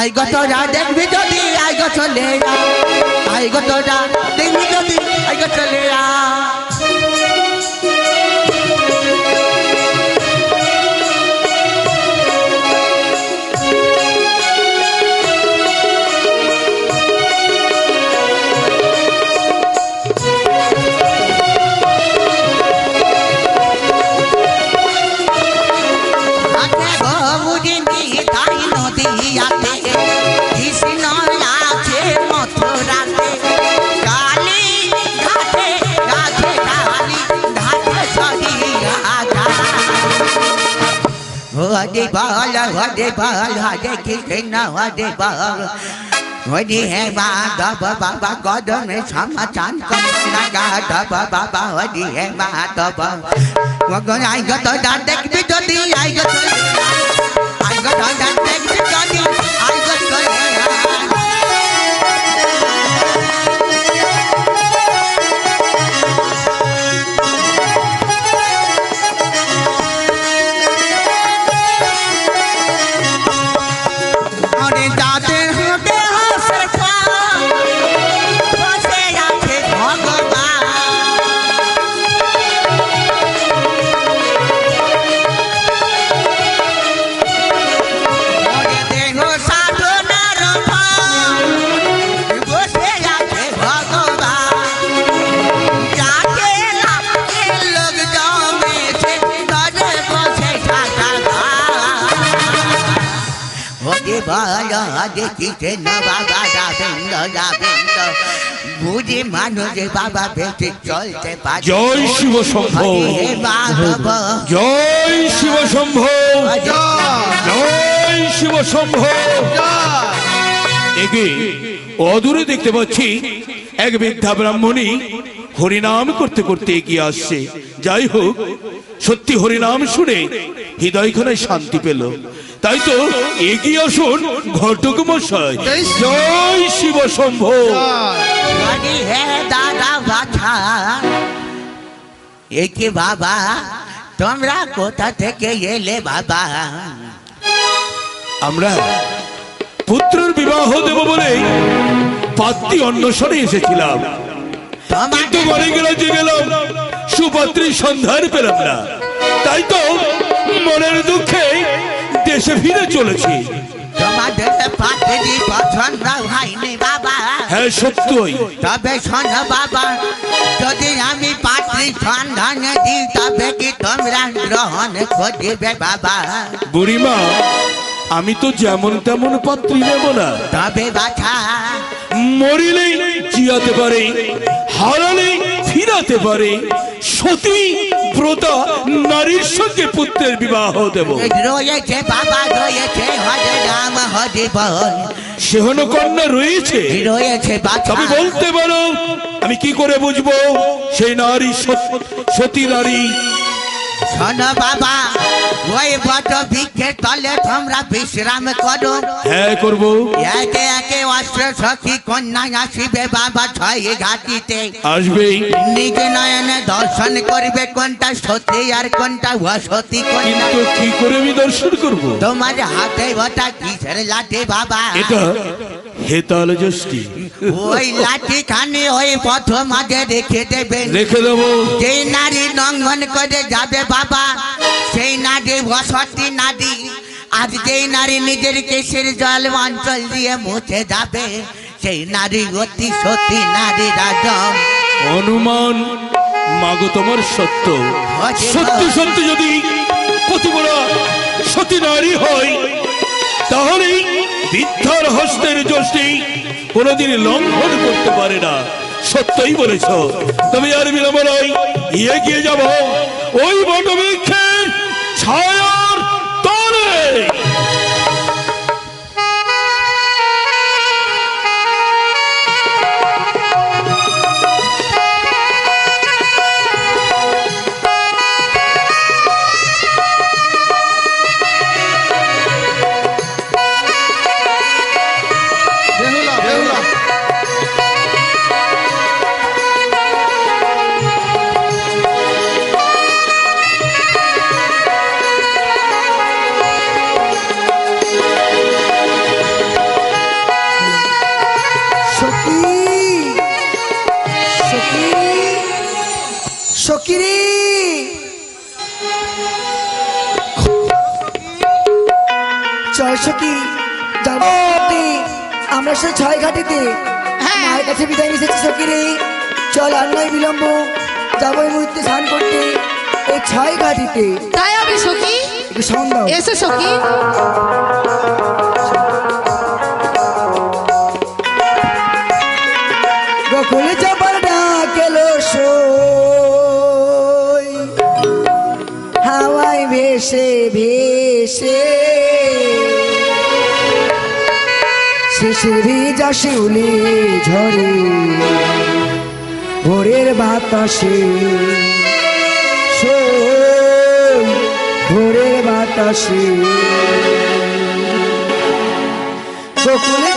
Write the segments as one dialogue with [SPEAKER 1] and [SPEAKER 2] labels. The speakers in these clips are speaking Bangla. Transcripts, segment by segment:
[SPEAKER 1] আই গো তোরা দেখবি যদি আই গো চলে যা আই গো তোরা দেখবি যদি আই গো চলে যা Hadi bal, hadi kishna, hadi bal. Hadi hai ba, da ba ba ba, God me sama chan kam naga, da ba ba ba, hadi hai ba, da ba. Wagon I got a dad take me to the I got a dad take me to the I got দেখিতে না বাবা যাবেন বুঝি মানুষে বাবা বেঁচে চলতে পারে
[SPEAKER 2] জয় শিব শম্ভ জয় শিব শম্ভ জয় শিব শম্ভ একে অদূরে দেখতে পাচ্ছি এক বৃদ্ধা ব্রাহ্মণী হরিনাম করতে করতে এগিয়ে আসছে যাই হোক সত্যি হরিনাম শুনে হৃদয়খানে শান্তি পেল তাই তো এগিয়ে আসুন ঘটক মশাই জয় শিব শম্ভ
[SPEAKER 1] একে বাবা তোমরা কোথা থেকে এলে বাবা
[SPEAKER 2] আমরা পুত্রের বিবাহ দেব বলে পাত্রী অন্বেষণে এসেছিলাম কিন্তু ঘরে গেলাম সুপাত্রীর সন্ধান পেলাম না তাই তো মনের দুঃখে দেশে ফিরে চলেছি
[SPEAKER 1] তোমাদের পাত্রী পছন্দ হয়নি বাবা
[SPEAKER 2] হ্যাঁ সত্যই
[SPEAKER 1] তবে শোনো বাবা যদি আমি পাত্রী সন্ধান দিই তবে কি তোমরা গ্রহণ করবে বাবা
[SPEAKER 2] বুড়িমা আমি তো যেমন তেমন পাত্রী নেব না
[SPEAKER 1] তবে বাছা
[SPEAKER 2] মরিলেই জিয়াতে পারে হারালে ফিরাতে পারে সতী ব্রতা নারীর সঙ্গে পুত্রের বিবাহ দেব
[SPEAKER 1] রয়েছে বাবা রয়েছে হরে রাম হরে বল
[SPEAKER 2] সেহন কন্যা রয়েছে
[SPEAKER 1] রয়েছে
[SPEAKER 2] তবে বলতে পারো আমি কি করে বুঝবো সেই নারী সতী নারী
[SPEAKER 1] শোনো বাবা ওই বট বৃক্ষের তলে তোমরা বিশ্রাম করো
[SPEAKER 2] হ্যাঁ করবো
[SPEAKER 1] একে একে অস্ত্র সখী কন্যা আসিবে বাবা ছয় ঘাটিতে
[SPEAKER 2] আসবে
[SPEAKER 1] নিজে নয়নে দর্শন করবে কোনটা সতী আর কোনটা অসতী কন্যা
[SPEAKER 2] কিন্তু কি করে আমি দর্শন করবো
[SPEAKER 1] তোমার হাতে ওটা কিসের লাঠি বাবা
[SPEAKER 2] এটা হেতাল যষ্টি
[SPEAKER 1] ওই লাঠি খানি ওই পথ মাঝে রেখে দেবেন
[SPEAKER 2] রেখে দেবো
[SPEAKER 1] যেই নারী লঙ্ঘন করে যাবে বাবা সেই নারী অসতী নারী আজ যেই নারী নিজের কেশের জল অঞ্চল দিয়ে মুছে যাবে সেই নারী অতি সতী নারী রাজম
[SPEAKER 2] অনুমান মাগো তোমার সত্য সত্যি সত্যি যদি কতগুলো সতী নারী হয় তাহলে বৃদ্ধার হস্তের যষ্টি কোনোদিন লঙ্ঘন করতে পারে না সত্যই বলেছ তবে আর বিলম্ব নয় এগিয়ে যাব ওই বটবৃক্ষের ছায়ার তলে
[SPEAKER 3] সকিরি চল সখী যাবো আমরা সেই ছয় ঘাটিতে মায়ের কাছে বিদায় নিয়েছি সকিরি চল আর নয় বিলম্ব যাবো এই মুহূর্তে স্নান করতে এই ছয় ঘাটিতে
[SPEAKER 4] তাই হবে সখী
[SPEAKER 3] একটু সাউন্ড দাও
[SPEAKER 4] এসো সখী
[SPEAKER 3] গোকুলে যাবার ডাক এলো সই হাওয়ায় ভেসে ভেসে শেষে ভিজা শিউলি ঝরে ভোরের বাতাসে সই ভোরের বাতাসে গোকুলে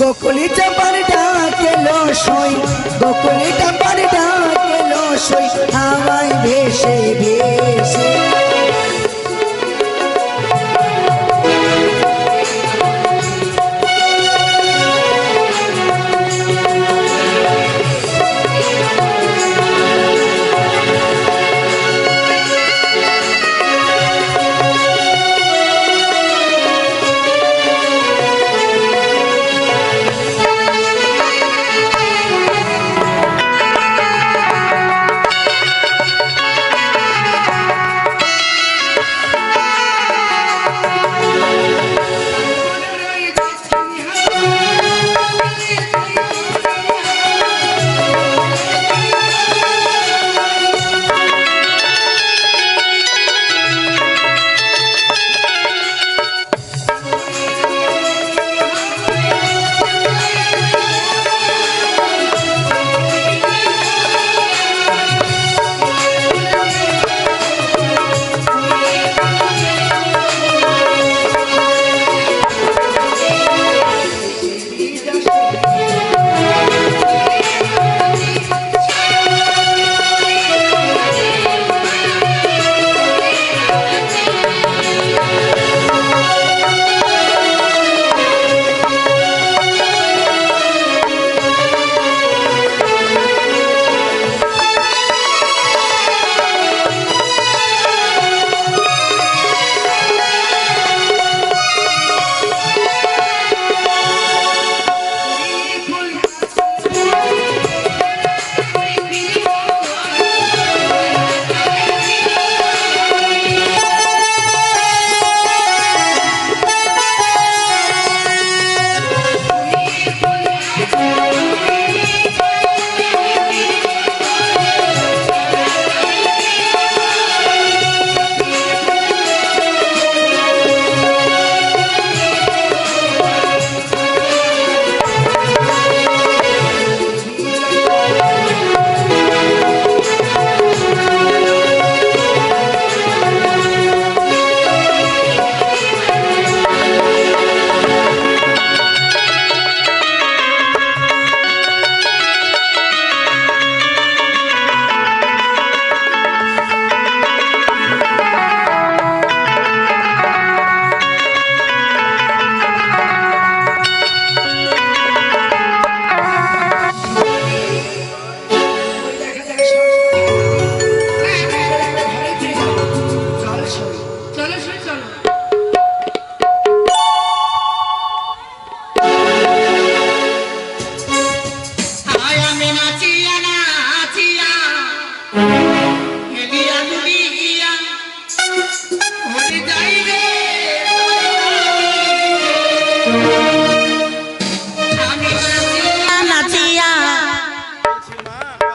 [SPEAKER 3] গোকুলি চাপার ডাক এলো সই গোকুলি চাপার ডাক এলো সই হাওয়ায় ভেসে ভেসে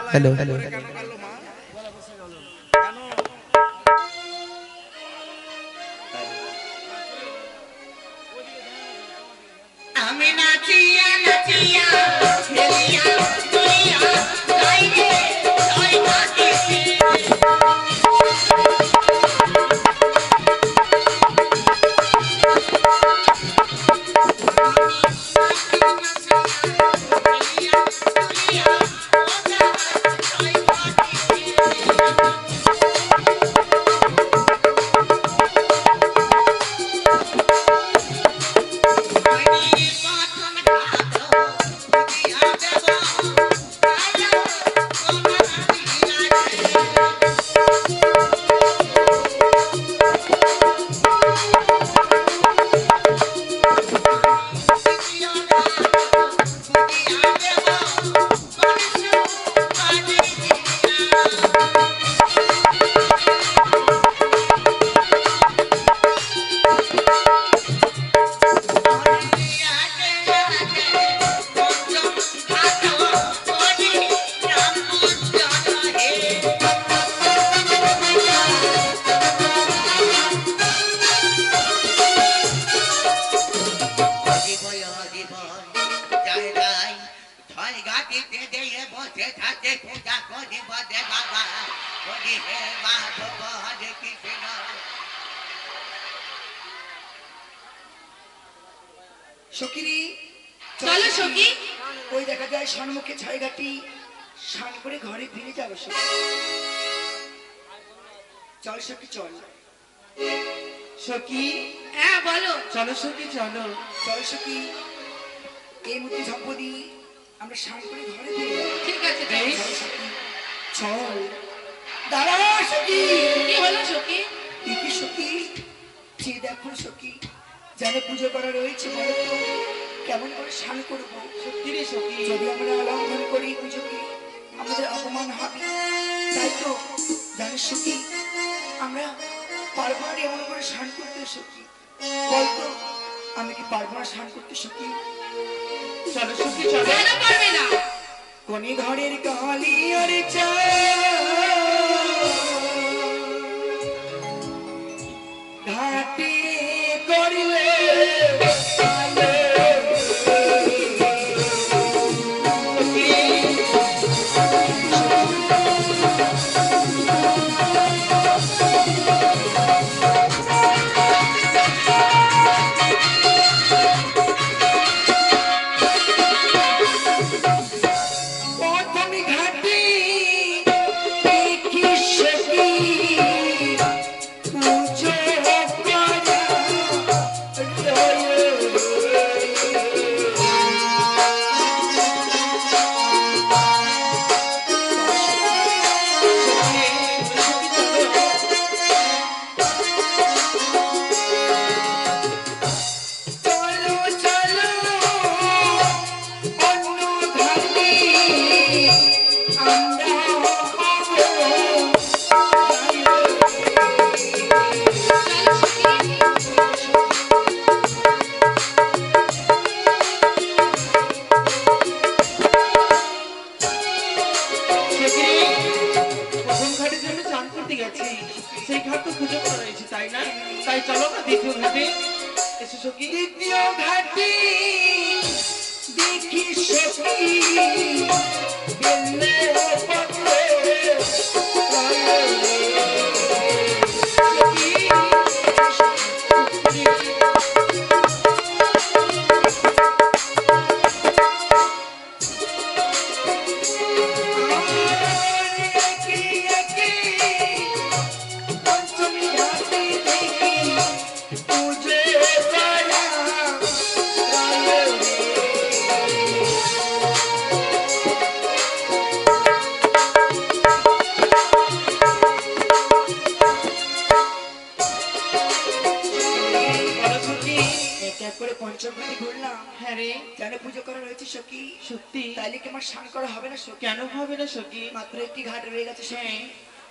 [SPEAKER 1] हेलो বসে থাকে পূজা করি বদে বাবা হরি হে মাধব হরে কৃষ্ণ।
[SPEAKER 3] সকিরি
[SPEAKER 4] চলো সখী।
[SPEAKER 3] ওই দেখা যায় সন্মুখে ছয়ঘাটি, স্নান করে ঘরে ফিরে যাবো সখী। চল সখী চল।
[SPEAKER 4] সখী হ্যাঁ বলো।
[SPEAKER 5] চলো সখী চলো।
[SPEAKER 3] চল সখী, এই মুহূর্তে সম্পত্তি আমরা স্নান করে ঘরে ফিরে যাবো।
[SPEAKER 4] ঠিক আছে
[SPEAKER 3] চল সখী, চল। দাঁড়া সখী।
[SPEAKER 4] কি হলো সখী?
[SPEAKER 3] কি সখী? যে দেখো সখী, জানে পুজো করা রয়েছে, বলো তো কেমন করে স্নান করবো?
[SPEAKER 5] সত্যি রে সখী।
[SPEAKER 3] যদি আমরা লঙ্ঘন করি পুজোকে আমাদের অপমান হবে, তাই তো জানিস সখী আমরা পারবো না এমন করে স্নান করতে সখী। বলতো আমি কি পারবো না স্নান করতে সখী?
[SPEAKER 5] চলো সখী চলো।
[SPEAKER 4] কেন পারবে না?
[SPEAKER 3] কোনি ঘরের কালি আরে চা ঘাটে করিলে
[SPEAKER 5] সেই ঘাট তো পুজো করা রয়েছে তাই না? তাই চলো না দ্বিতীয় ঘাটে। এসো সখী।
[SPEAKER 3] দ্বিতীয় ঘাটে দেখি সখী বেলে পত্রে পুজো করা রয়েছে সখী।
[SPEAKER 5] সত্যি?
[SPEAKER 3] তাইলে কি আমার স্নান করা হবে না সখী?
[SPEAKER 5] কেন হবে না সখী?
[SPEAKER 3] মাত্র একটি ঘাট রয়ে গেছে সখী।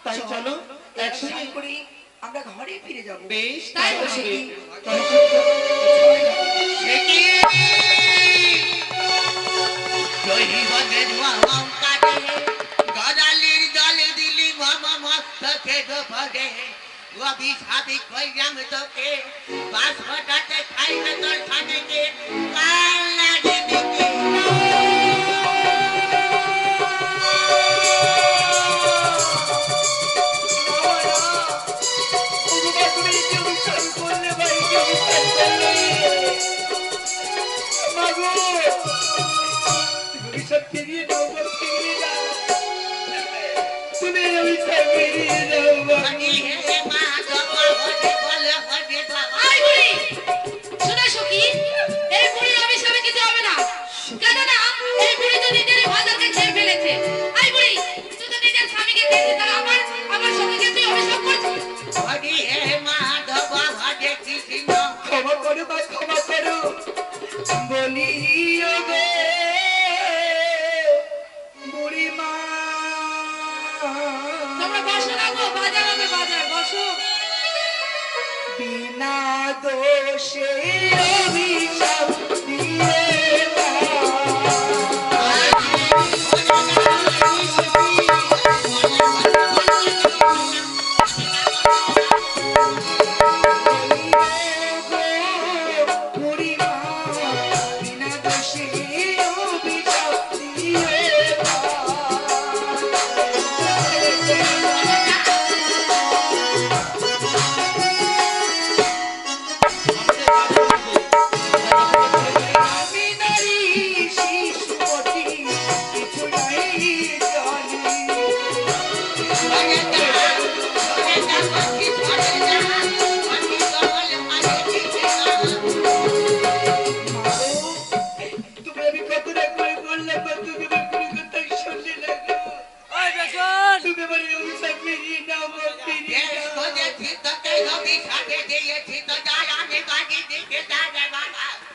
[SPEAKER 5] তাই চলো
[SPEAKER 3] একসঙ্গে
[SPEAKER 5] একসঙ্গে
[SPEAKER 3] করে আমরা ঘরে ফিরে যাব।
[SPEAKER 5] বেশ
[SPEAKER 4] তাই
[SPEAKER 5] তাই
[SPEAKER 4] হবে।
[SPEAKER 5] সখী।
[SPEAKER 1] জয় বদে ধোয়া কাটে গদালির জলে দিলি মামা মস্তকে ডোবরে রবি সাবি কইরাম তোকে বাস হটাতে খাইবে তোর স্বামীকে কাল লাগে দিকে
[SPEAKER 4] আই বুড়ি, শোনো সখী, এই বুড়ির অভিশাপে কিছু হবে না। কেননা এই বুড়ি তো নিজেরই ভাতাকে খেয়ে ফেলেছে। আই বুড়ি, তুই তো নিজের স্বামীকে খেয়েছিস, তাহলে আমার সখীকে তুই অভিশাপ করছিস।
[SPEAKER 3] ক্ষমা করো বা ক্ষমা করো বলি গো বুড়ি মা।
[SPEAKER 4] তোমরা বসো না গো, বাজার হবে বাজার, বসো।
[SPEAKER 3] বিনা দোষে অভিশাপ দিয়ে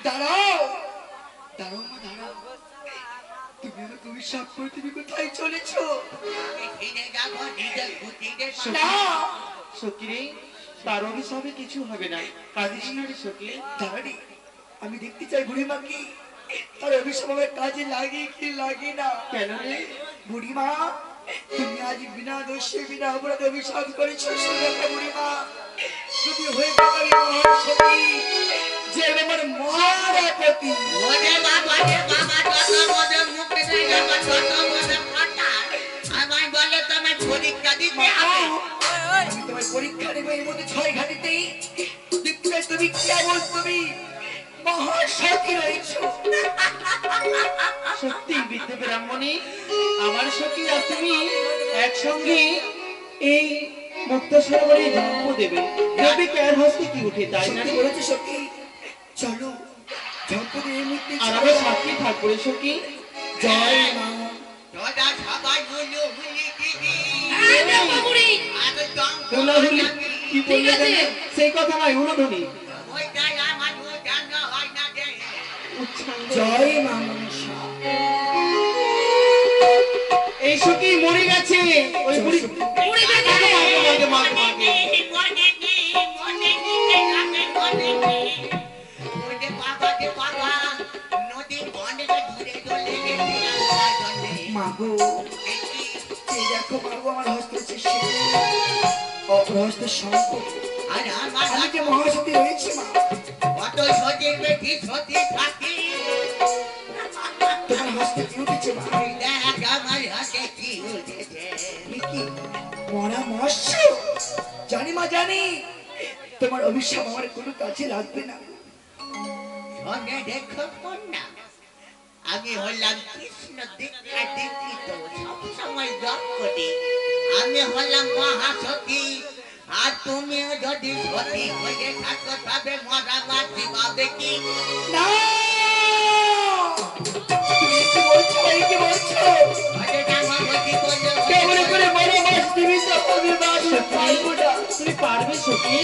[SPEAKER 3] দাঁড়াও দাঁড়াও মা দাঁড়াও, তুমি আমাকে অভিশাপ করে তুমি কোথায় চলেছো?
[SPEAKER 1] ফিরে যাবো নিজের কুটিরে।
[SPEAKER 3] না
[SPEAKER 5] সখী রে, তার অভিশাপে কিছু হবে না, কাঁদিস না রে সখী।
[SPEAKER 3] দাঁড়ানি, আমি দেখতে চাই বুড়িমা কি তার অভিশাপ আমার কাজে লাগে কি লাগে না।
[SPEAKER 5] কেন রে?
[SPEAKER 3] বুড়িমা, তুমি আজ বিনা দোষে বিনা অপরাধে অভিশাপ করেছো। শুনে বুড়িমা, তুমি হয়ে গেলে মহান সতী, যে আমার মহারাপতি।
[SPEAKER 1] ওরে বাবা রে বাবা, যত মজা মুখ থেকে যাবা তত মজা কথা। আমায় বলে তোমায় পরীক্ষা দিতে হবে।
[SPEAKER 3] আমি তোমার পরীক্ষা নেব এর মধ্যে 6 ঘাটিতেই। দেখতে চাই তুমি কেমন তুমি মহাসতী রয়েছো।
[SPEAKER 5] সত্যি বিদ্যে ব্রাহ্মণী, আমার সখী আর তুমি একসঙ্গে এই মুক্ত সরোবরে জন্ম দেবে। দেবে কার হস্তে কি উঠে, তাই না
[SPEAKER 3] সত্যি
[SPEAKER 5] রে?
[SPEAKER 3] বলেছো সত্যি। চলো ঝটপটে এই মুহূর্তে
[SPEAKER 5] আর
[SPEAKER 3] চলো।
[SPEAKER 5] আমার সাক্ষী থাকবো রে সখী।
[SPEAKER 3] জয় মা।
[SPEAKER 1] তোরা সবাই হুলু হুলি দিবি।
[SPEAKER 4] এই দেখো বুড়ি,
[SPEAKER 1] আর দম
[SPEAKER 5] হুলাহুলি কি বললে
[SPEAKER 4] ঠিক আছে।
[SPEAKER 5] জানো? সেই কথা নয়, হুলধ্বনি।
[SPEAKER 1] ওইটাই আমার জানা হয় না রে।
[SPEAKER 3] জয় মা মনসা।
[SPEAKER 5] এই সখী মরে গেছে। ওই বুড়ি
[SPEAKER 4] বুড়ি দেখে
[SPEAKER 5] মাগে মাগে মাগে।
[SPEAKER 3] মাগো, এই দেখো মাগো, আমার হস্তে হচ্ছে অপর হস্তে শঙ্খ। আমি যে মহাসতী রয়েছি মা। তোমার হস্তে কি উঠেছে মা? এ কি মরা মৎস্য? জানি মা জানি, তোমার অভিশাপ আমার কোনো কাজে লাগবে না।
[SPEAKER 1] আমি হলাম কৃষ্ণ দীক্ষা দীক্ষিত, সবসময় জপ করি। আমি হলাম মহাসতী, আর তুমিও যদি সতী হয়ে থাকো তবে মরা বাঁচি পাবে কি?
[SPEAKER 3] না! তুমি কি বলছো? এই কি বলছো?
[SPEAKER 1] আরে রামাবতী বললো,
[SPEAKER 3] কেমন করে মরা মাছ জীবিত হবে মা? আমি পারবো না।
[SPEAKER 5] তুমি পারবে সখী,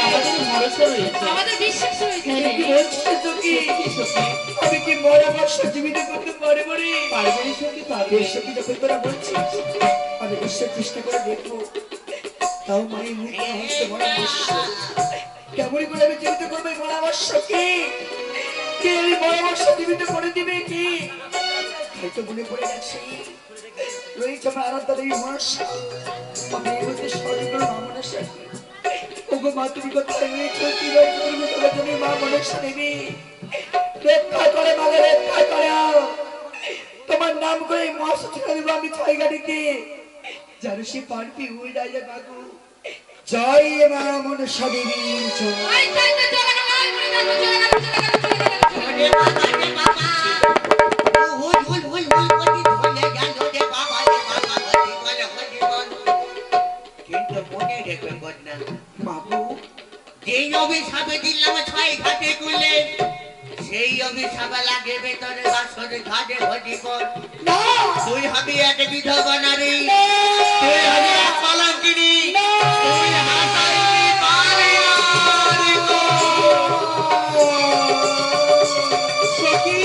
[SPEAKER 5] আমাদের ভরসা রয়েছে।
[SPEAKER 4] আমাদের বিশ্বাস রয়েছে।
[SPEAKER 3] তুমি কি বলছো সখী?
[SPEAKER 5] সখী
[SPEAKER 3] আমি কি মরা মাছ জীবিত করতে পারবো রে?
[SPEAKER 5] পারবে রে সখী, পারবে।
[SPEAKER 3] এই সখী যখন তোরা বলছিস, আমি নিশ্চয় চেষ্টা করে দেখবো। তাও মায়ের মুখে হস্তে মরা মৎস্য কেমন করে আমি জীবিত করবো এই মরা মৎস্যকে? কে এই মরা মৎস্য জীবিত করে দিবে কি? হয়তো মনে পড়ে গেছে রয়েছে আমার আরাধ্যা দেবী মনসা। আমি এই মধ্যে স্মরণ করো মা মনসা। ওগো মা, তুমি কোথায় রয়েছো? কি রয়েছো তুমি? তোমার জন্য মা মনসা দেবী রক্ষা করে, মাকে রক্ষা করো। তোমার নাম করে এই মহাসতী দেব আমি 6 ঘাটিতে। জানো সে পারবি ওই রাজা বাবু। জয় মা মনসা দেবী জয়।
[SPEAKER 4] এই তাই তো চলে গেল, এই বুড়ি দেখো চলে গেল, চলে গেল, চলে গেল।
[SPEAKER 1] ওরে বাবা রে বাবা, হুল হুল হুল হুল করে চলে গেল রে বাবা রে বাবা, হরি বল হরি বল। কিন্তু মনে রেখে বদনা,
[SPEAKER 3] বাবু
[SPEAKER 1] যেই অভিশাপে দিলাম 6 ঘাটে গুলে, সেই অভিশাপে লাগে ভেতরে বাসরে ঘাটে হরি বল।
[SPEAKER 3] না
[SPEAKER 1] তুই হবি এক বিধবা নারী, তুই হবি এক কলঙ্কিনী, তুই হাসাইবি পারিবারিক।
[SPEAKER 3] সখী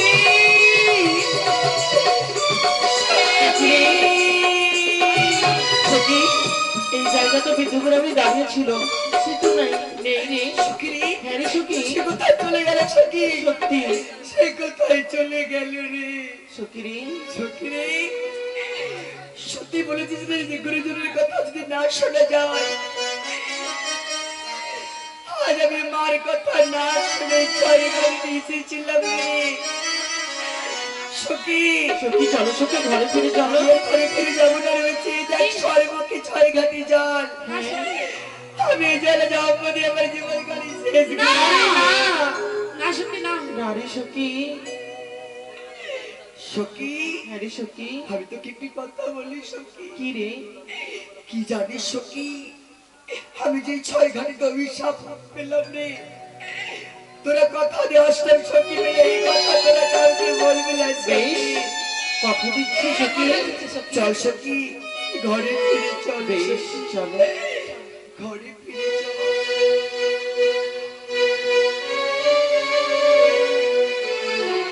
[SPEAKER 5] সখী, এই জায়গা তো বিদ্যুগ্রামে দাঁড়িয়েছিল, সে তো নাই, নেই রে।
[SPEAKER 3] সখী রে,
[SPEAKER 5] হ্যাঁ রে সখী,
[SPEAKER 3] সে কোথায় চলে গেল? সখী
[SPEAKER 5] সত্যি
[SPEAKER 3] সে কোথায় চলে গেল রে?
[SPEAKER 5] সখী রে।
[SPEAKER 3] সখী রে, সত্যি বলেছিস রে যে গুরুজনের কথা যদি না শোনা যায়, আজ আমি মার কথা না শুনে 6 ঘাটিতে এসেছিলাম রে। সখী
[SPEAKER 5] সখী চলো সখী, ঘরে ফিরে চলো।
[SPEAKER 3] আমি ঘরে ফিরে যাবো না, রয়েছে দেখ সর্বকে 6 ঘাটি জল। আমি এই জলে যাওয়ার পরে আমার জীবন কালি শেষ
[SPEAKER 4] না,
[SPEAKER 3] করে।
[SPEAKER 4] না শুনি না।
[SPEAKER 5] নারী সখী,
[SPEAKER 3] সখী
[SPEAKER 5] হ্যাঁ রে সখী।
[SPEAKER 3] আমি তো কি কথা বলি সখী?
[SPEAKER 5] কি রে?
[SPEAKER 3] কি জানিস সখী, আমি যে 6 ঘাটিতে অভিশাপ পেলাম রে, তোরা কথা দিয়ে আসলাম সখী মেয়ে, এই কথা তোরা কাউকে বলবি না সখী।
[SPEAKER 5] বেশ, কথা দিচ্ছি সখী।
[SPEAKER 3] চল সখী ঘরে ফিরে চল।
[SPEAKER 5] বেশ চলো।
[SPEAKER 3] ঘরে